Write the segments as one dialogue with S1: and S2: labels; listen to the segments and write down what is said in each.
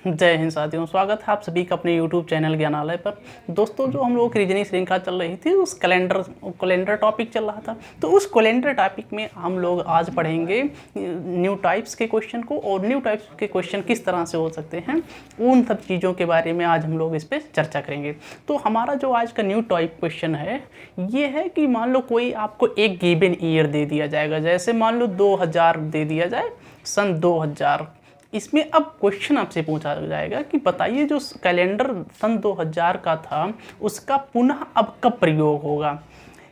S1: जय हिंद साथियों, स्वागत है आप सभी का अपने YouTube चैनल ज्ञानालय पर। दोस्तों, जो हम लोगों की रीजनिंग श्रृंखला चल रही थी उस कैलेंडर टॉपिक चल रहा था। तो उस कैलेंडर टॉपिक में हम लोग आज पढ़ेंगे न्यू टाइप्स के क्वेश्चन को, और न्यू टाइप्स के क्वेश्चन किस तरह से हो सकते हैं, उन सब चीज़ों के बारे में आज हम लोग इस पर चर्चा करेंगे। तो हमारा जो आज का न्यू टाइप क्वेश्चन है ये है कि मान लो कोई आपको एक गिवन ईयर दे दिया जाएगा, जैसे मान लो 2000 दे दिया जाए, सन 2000। इसमें अब क्वेश्चन आपसे पूछा जाएगा कि बताइए जो कैलेंडर सन 2000 का था उसका पुनः अब कब प्रयोग होगा,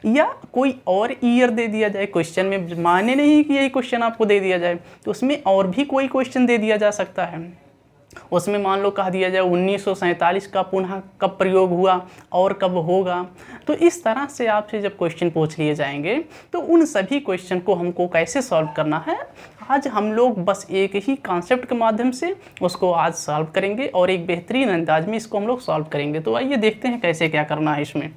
S1: या कोई और ईयर दे दिया जाए। क्वेश्चन में माने नहीं कि यही क्वेश्चन आपको दे दिया जाए, तो उसमें और भी कोई क्वेश्चन दे दिया जा सकता है। उसमें मान लो कह दिया जाए 1947 का पुनः कब प्रयोग हुआ और कब होगा। तो इस तरह से आपसे जब क्वेश्चन पूछ लिए जाएंगे तो उन सभी क्वेश्चन को हमको कैसे सॉल्व करना है, आज हम लोग बस एक ही कॉन्सेप्ट के माध्यम से उसको आज सॉल्व करेंगे और एक बेहतरीन अंदाज में इसको हम लोग सॉल्व करेंगे। तो आइए देखते हैं कैसे क्या करना है इसमें।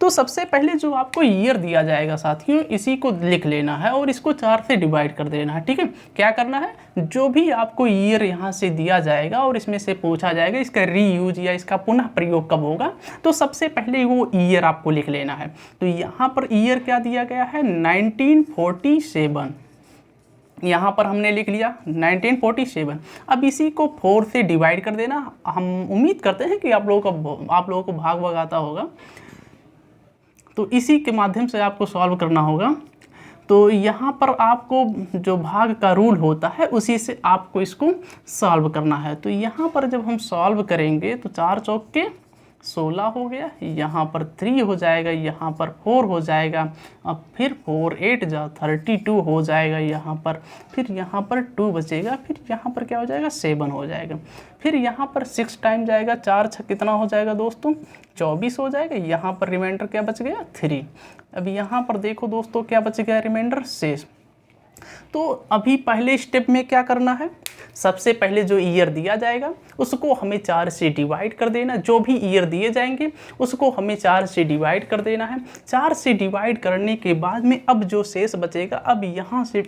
S1: तो सबसे पहले जो आपको ईयर दिया जाएगा साथियों, इसी को लिख लेना है और इसको 4 से डिवाइड कर देना है। ठीक है, क्या करना है, जो भी आपको ईयर यहाँ से दिया जाएगा और इसमें से पूछा जाएगा इसका रीयूज या इसका पुनः प्रयोग कब होगा, तो सबसे पहले वो ईयर आपको लिख लेना है। तो यहाँ पर ईयर क्या दिया गया है, 1947। यहाँ पर हमने लिख लिया 1947। अब इसी को 4 से डिवाइड कर देना। हम उम्मीद करते हैं कि आप लोगों को भाग भाग आता होगा, तो इसी के माध्यम से आपको सॉल्व करना होगा। तो यहाँ पर आपको जो भाग का रूल होता है उसी से आपको इसको सॉल्व करना है। तो यहाँ पर जब हम सॉल्व करेंगे तो 4 चौक के 16 हो गया, यहाँ पर 3 हो जाएगा, यहाँ पर 4 हो जाएगा, अब फिर 4 8 जा 32 हो जाएगा यहाँ पर, फिर यहाँ पर 2 बचेगा, फिर यहाँ पर क्या हो जाएगा 7 हो जाएगा, फिर यहाँ पर 6 टाइम जाएगा, 4 6 कितना हो जाएगा दोस्तों 24 हो जाएगा। यहाँ पर रिमाइंडर क्या बच गया 3। अब यहाँ पर देखो दोस्तों क्या बच गया रिमाइंडर शेष। तो अभी पहले स्टेप में क्या करना है, सबसे पहले जो ईयर दिया जाएगा उसको हमें 4 से डिवाइड कर देना। जो भी ईयर दिए जाएंगे उसको हमें 4 से डिवाइड कर देना है। 4 से डिवाइड करने के बाद में अब जो शेष बचेगा, अब यहाँ से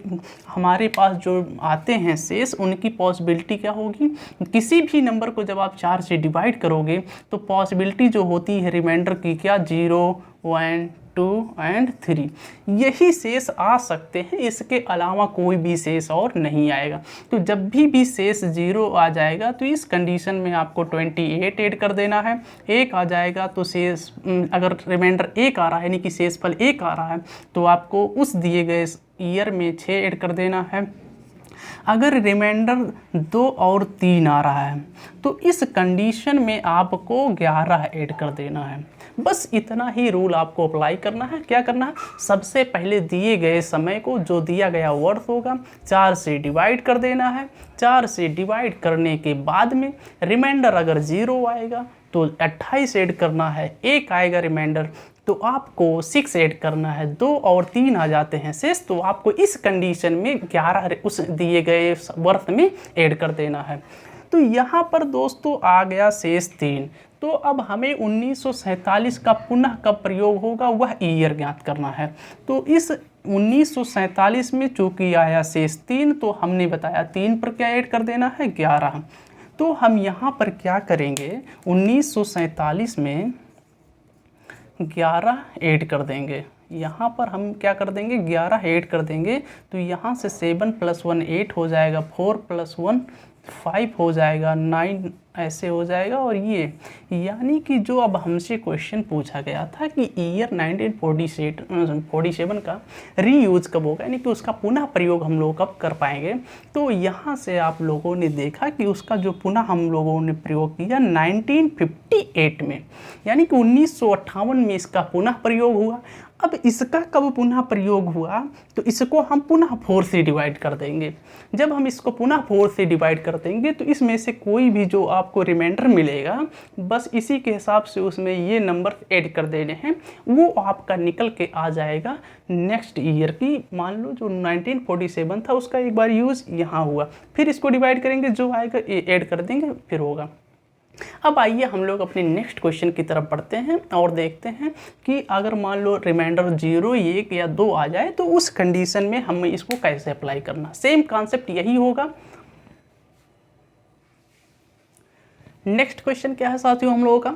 S1: हमारे पास जो आते हैं शेष, उनकी पॉसिबिलिटी क्या होगी, किसी भी नंबर को जब आप 4 से डिवाइड करोगे तो पॉसिबिलिटी जो होती है रिमाइंडर की क्या, 0 1 2 और 3, यही शेष आ सकते हैं। इसके अलावा कोई भी शेष और नहीं आएगा। तो जब भी शेष 0 आ जाएगा तो इस कंडीशन में आपको 28 ऐड कर देना है। 1 आ जाएगा तो शेष, अगर रिमाइंडर 1 आ रहा है यानी कि शेषफल 1 आ रहा है तो आपको उस दिए गए ईयर में 6 ऐड कर देना है। अगर रिमाइंडर 2 और 3 आ रहा है तो इस कंडीशन में आपको 11 ऐड कर देना है। बस इतना ही रूल आपको अप्लाई करना है। क्या करना है, सबसे पहले दिए गए समय को, जो दिया गया वर्थ होगा, 4 से डिवाइड कर देना है। 4 से डिवाइड करने के बाद में रिमाइंडर अगर 0 आएगा तो 28 ऐड करना है। 1 आएगा रिमाइंडर तो आपको 6 ऐड करना है। 2 और 3 आ जाते हैं शेष, तो आपको इस कंडीशन में 11 उस दिए गए वर्थ में ऐड कर देना है। तो यहाँ पर दोस्तों आ गया शेष 3। तो अब हमें 1947 का पुनः कब प्रयोग होगा वह ईयर ज्ञात करना है। तो इस 1947 में चूँकि आया शेष 3, तो हमने बताया 3 पर क्या ऐड कर देना है, 11। तो हम यहाँ पर क्या करेंगे, 1947 में 11 ऐड कर देंगे। यहाँ पर हम क्या कर देंगे, 11 ऐड कर देंगे। तो यहाँ से 7 + 1 8 हो जाएगा, 4 + 1 5 हो जाएगा, 9 ऐसे हो जाएगा। और ये यानी कि जो अब हमसे क्वेश्चन पूछा गया था कि ईयर 1947 का रीयूज कब होगा, यानी कि उसका पुनः प्रयोग हम लोग कब कर पाएंगे, तो यहाँ से आप लोगों ने देखा कि उसका जो पुनः हम लोगों ने प्रयोग किया 1958 में, यानी कि 1958 में इसका पुनः प्रयोग हुआ। अब इसका कब पुनः प्रयोग हुआ, तो इसको हम पुनः 4 से डिवाइड कर देंगे। जब हम इसको पुनः 4 से डिवाइड कर देंगे तो इसमें से कोई भी जो आपको रिमाइंडर मिलेगा, बस इसी के हिसाब से उसमें ये नंबर ऐड कर देने हैं, वो आपका निकल के आ जाएगा नेक्स्ट ईयर की। मान लो जो 1947 था उसका एक बार यूज़ यहाँ हुआ, फिर इसको डिवाइड करेंगे, जो आएगा ये ऐड कर देंगे, फिर होगा। अब आइए हम लोग अपने नेक्स्ट क्वेश्चन की तरफ बढ़ते हैं और देखते हैं कि अगर मान लो रिमाइंडर 0 1 या 2 आ जाए तो उस कंडीशन में हमें इसको कैसे अप्लाई करना। सेम कॉन्सेप्ट यही होगा। नेक्स्ट क्वेश्चन क्या है साथियों हम लोगों का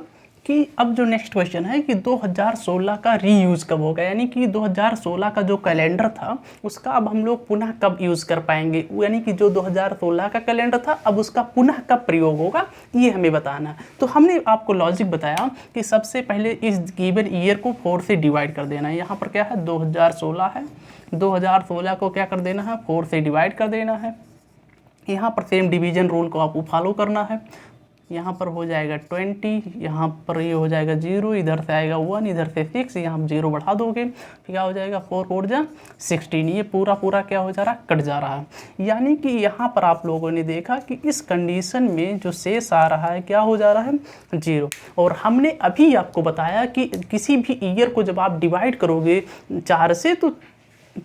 S1: कि अब जो नेक्स्ट क्वेश्चन है कि 2016 का रीयूज़ कब होगा, यानी कि 2016 का जो कैलेंडर था उसका अब हम लोग पुनः कब यूज़ कर पाएंगे, यानी कि जो 2016 का कैलेंडर था अब उसका पुनः कब प्रयोग होगा ये हमें बताना है। तो हमने आपको लॉजिक बताया कि सबसे पहले इस गिवन ईयर को 4 से डिवाइड कर देना है। यहाँ पर क्या है 2016 है, 2016 को क्या कर देना है 4 से डिवाइड कर देना है। यहाँ पर सेम डिवीजन रूल को आपको फॉलो करना है। यहाँ पर हो जाएगा 20, यहाँ पर ये हो जाएगा 0, इधर से आएगा 1, इधर से 6, यहाँ 0 बढ़ा दोगे फिर क्या हो जाएगा 4 4 जा 16, ये पूरा क्या हो जा रहा है कट जा रहा है। यानी कि यहाँ पर आप लोगों ने देखा कि इस कंडीशन में जो शेष आ रहा है क्या हो जा रहा है 0। और हमने अभी आपको बताया कि किसी भी ईयर को जब आप डिवाइड करोगे 4 से तो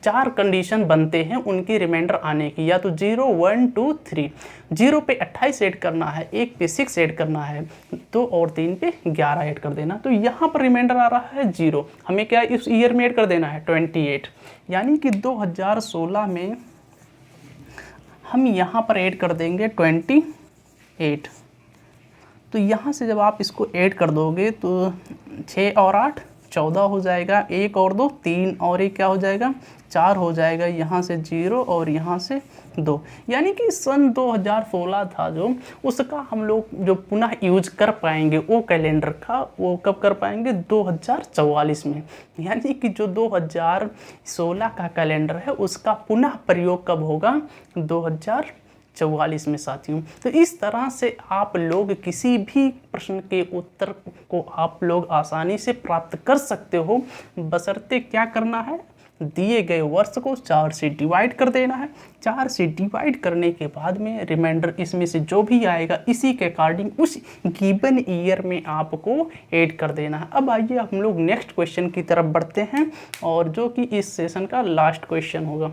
S1: 4 कंडीशन बनते हैं उनकी रिमाइंडर आने की, या तो 0 1 2 3। 0 पे 28 ऐड करना है, 1 पे 6 ऐड करना है, 2 और 3 पे 11 ऐड कर देना। तो यहाँ पर रिमाइंडर आ रहा है 0, हमें क्या इस ईयर में ऐड कर देना है 28। यानी कि 2016 में हम यहाँ पर ऐड कर देंगे 28। तो यहाँ से जब आप इसको ऐड कर दोगे तो 6 और 8 14 हो जाएगा, 1 और 2 3 और 1 क्या हो जाएगा 4 हो जाएगा, यहाँ से 0 और यहाँ से 2। यानी कि सन 2016 था जो उसका हम लोग जो पुनः यूज कर पाएंगे वो कैलेंडर का, वो कब कर पाएंगे 2044 में। यानी कि जो 2016 का कैलेंडर है उसका पुनः प्रयोग कब होगा 2044 में साथियों। तो इस तरह से आप लोग किसी भी प्रश्न के उत्तर को आप लोग आसानी से प्राप्त कर सकते हो, बशर्ते क्या करना है दिए गए वर्ष को 4 से डिवाइड कर देना है। 4 से डिवाइड करने के बाद में रिमाइंडर इसमें से जो भी आएगा इसी के अकॉर्डिंग उस गिवन ईयर में आपको ऐड कर देना है। अब आइए हम लोग नेक्स्ट क्वेश्चन की तरफ बढ़ते हैं और जो कि इस सेशन का लास्ट क्वेश्चन होगा।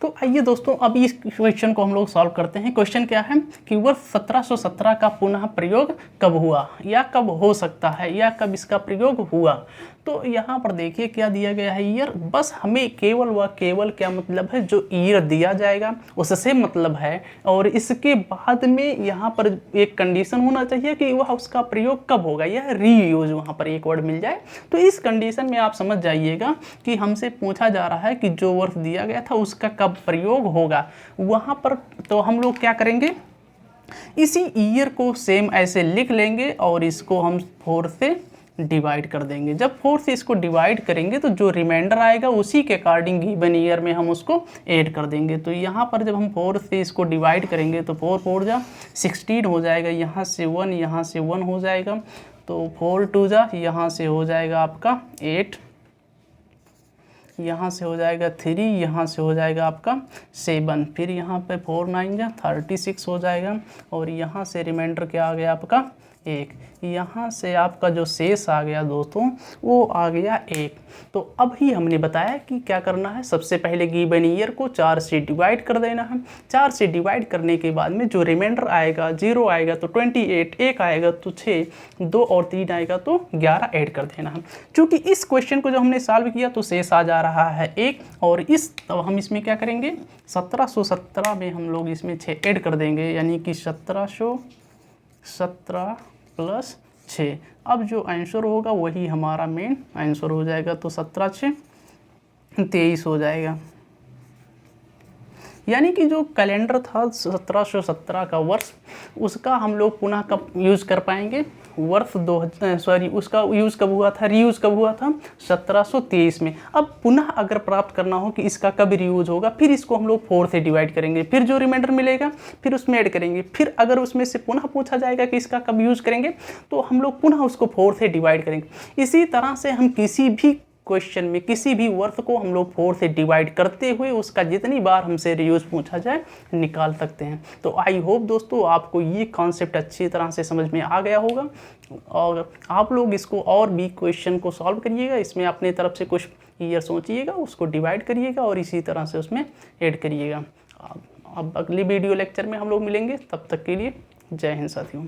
S1: तो आइए दोस्तों अब इस क्वेश्चन को हम लोग सॉल्व करते हैं। क्वेश्चन क्या है कि वर्ष 1717 का पुनः प्रयोग कब हुआ या कब हो सकता है या कब इसका प्रयोग हुआ। तो यहाँ पर देखिए क्या दिया गया है ईयर, बस हमें केवल व केवल क्या मतलब है जो ईयर दिया जाएगा उससे मतलब है, और इसके बाद में यहाँ पर एक कंडीशन होना चाहिए कि वह उसका प्रयोग कब होगा या रीयूज, वहाँ पर एक वर्ड मिल जाए। तो इस कंडीशन में आप समझ जाइएगा कि हमसे पूछा जा रहा है कि जो वर्ष दिया गया था उसका कब प्रयोग होगा वहाँ पर। तो हम लोग क्या करेंगे इसी ईयर को सेम ऐसे लिख लेंगे और इसको हम 4 से डिवाइड कर देंगे। जब 4 से इसको डिवाइड करेंगे तो जो रिमाइंडर आएगा उसी के अकॉर्डिंग गिवन ईयर में हम उसको ऐड कर देंगे। तो यहाँ पर जब हम 4 से इसको डिवाइड करेंगे तो 4 4 जा 16 हो जाएगा, यहाँ से 1 यहाँ से 1 हो जाएगा, तो 4 2 जा यहाँ से हो जाएगा आपका 8, यहाँ से हो जाएगा 3, यहाँ से हो जाएगा आपका 7, फिर यहाँ पे 4 9 जा 36 हो जाएगा, और यहाँ से रिमाइंडर क्या आ गया आपका 1। यहाँ से आपका जो शेष आ गया दोस्तों वो आ गया 1। तो अब ही हमने बताया कि क्या करना है, सबसे पहले गिवन ईयर को 4 से डिवाइड कर देना है। 4 से डिवाइड करने के बाद में जो रिमाइंडर आएगा 0 आएगा तो 28, 1 आएगा तो 6, 2 और 3 आएगा तो 11 ऐड कर देना है। क्योंकि इस क्वेश्चन को जब हमने सॉल्व किया तो शेष आ जा रहा है 1, और तब हम इसमें क्या करेंगे 1717 में हम लोग इसमें 6 ऐड कर देंगे, यानी कि 1717 प्लस 6। अब जो आंसर होगा वही हमारा मेन आंसर हो जाएगा, तो 17 6 23 हो जाएगा। यानी कि जो कैलेंडर था 1717 का वर्ष उसका हम लोग पुनः कब यूज़ कर पाएंगे, वर्ष उसका यूज़ कब हुआ था, रीयूज़ कब हुआ था 1723 में। अब पुनः अगर प्राप्त करना हो कि इसका कब रीयूज़ होगा, फिर इसको हम लोग 4 से डिवाइड करेंगे, फिर जो रिमाइंडर मिलेगा फिर उसमें ऐड करेंगे, फिर अगर उसमें से पुनः पूछा जाएगा कि इसका कब यूज़ करेंगे तो हम लोग पुनः उसको 4 से डिवाइड करेंगे। इसी तरह से हम किसी भी क्वेश्चन में किसी भी वर्ष को हम लोग 4 से डिवाइड करते हुए उसका जितनी बार हमसे रीयूज पूछा जाए निकाल सकते हैं। तो आई होप दोस्तों आपको ये कॉन्सेप्ट अच्छी तरह से समझ में आ गया होगा, और आप लोग इसको और भी क्वेश्चन को सॉल्व करिएगा, इसमें अपने तरफ से कुछ ईयर सोचिएगा, उसको डिवाइड करिएगा और इसी तरह से उसमें ऐड करिएगा। अब अगली वीडियो लेक्चर में हम लोग मिलेंगे, तब तक के लिए जय हिंद साथियों।